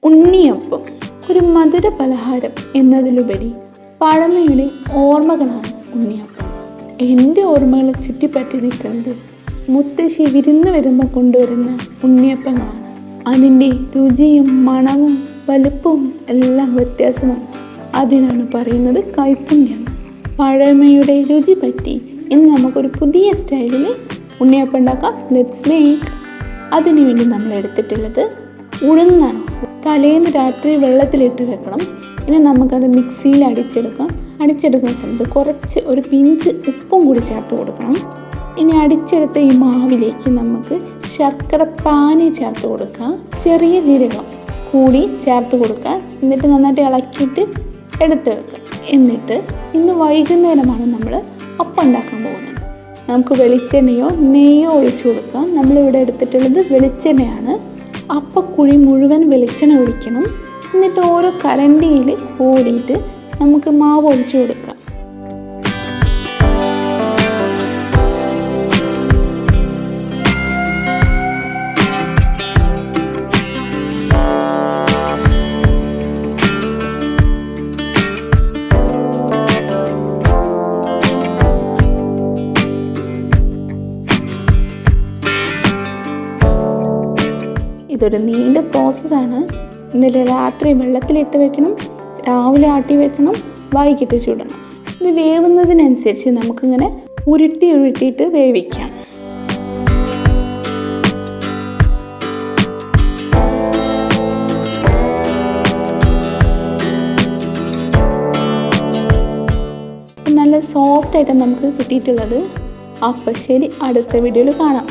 ഉണ്ണിയപ്പം ഒരു മധുര പലഹാരം എന്നതിലുപരി പഴമയുടെ ഓർമ്മകളാണ് ഉണ്ണിയപ്പം. എൻ്റെ ഓർമ്മകളെ ചുറ്റിപ്പറ്റി നിൽക്കുന്നത് മുത്തശ്ശി വിരുന്ന് വരുമ്പോൾ കൊണ്ടുവരുന്ന ഉണ്ണിയപ്പങ്ങളാണ്. അതിൻ്റെ രുചിയും മണവും വലുപ്പവും എല്ലാം വ്യത്യാസമാണ്. അതിനാണ് പറയുന്നത് കൈപ്പുണ്യം. പഴമയുടെ രുചി പറ്റി ഇന്ന് നമുക്കൊരു പുതിയ സ്റ്റൈലിൽ ഉണ്ണിയപ്പം ഉണ്ടാക്കാം. Let's make. അതിനുവേണ്ടി നമ്മൾ എടുത്തിട്ടുള്ളത് ഉഴുന്നാണ്. തലേന്ന് രാത്രി വെള്ളത്തിലിട്ട് വെക്കണം. ഇനി നമുക്കത് മിക്സിയിൽ അടിച്ചെടുക്കുന്ന സമയത്ത് കുറച്ച് ഒരു പിഞ്ച് ഉപ്പും കൂടി ചേർത്ത് കൊടുക്കണം. ഇനി അടിച്ചെടുത്ത ഈ മാവിലേക്ക് നമുക്ക് ശർക്കര പാനി ചേർത്ത് കൊടുക്കുക, ചെറിയ ജീരകം കൂടി ചേർത്ത് കൊടുക്കുക. എന്നിട്ട് നന്നായിട്ട് ഇളക്കിയിട്ട് എടുത്ത് വെക്കുക. എന്നിട്ട് ഇന്ന് വൈകുന്നേരമാണ് നമ്മൾ അപ്പം ഉണ്ടാക്കാൻ പോകുന്നത്. നമുക്ക് വെളിച്ചെണ്ണയോ നെയ്യോ ഒഴിച്ചു കൊടുക്കാം. നമ്മളിവിടെ എടുത്തിട്ടുള്ളത് വെളിച്ചെണ്ണയാണ്. അപ്പക്കുഴി മുഴുവൻ വെളിച്ചെണ്ണ ഒഴിക്കണം. എന്നിട്ട് ഓരോ കരണ്ടിയിൽ കോരിയിട്ട് നമുക്ക് മാവ് ഒഴിച്ചു കൊടുക്കാം. ഇതൊരു നീണ്ട പ്രോസസ്സാണ്. ഇന്നലെ രാത്രി വെള്ളത്തിലിട്ട് വെക്കണം, രാവിലെ ആട്ടി വെക്കണം, വൈകിട്ട് ചുടണം. ഇത് വേവുന്നതിനനുസരിച്ച് നമുക്കിങ്ങനെ ഉരുട്ടിയിട്ട് വേവിക്കാം. നല്ല സോഫ്റ്റായിട്ട് നമുക്ക് കിട്ടിയിട്ടുള്ളത്. അപ്പം ശരി, അടുത്ത വീഡിയോയിൽ കാണാം.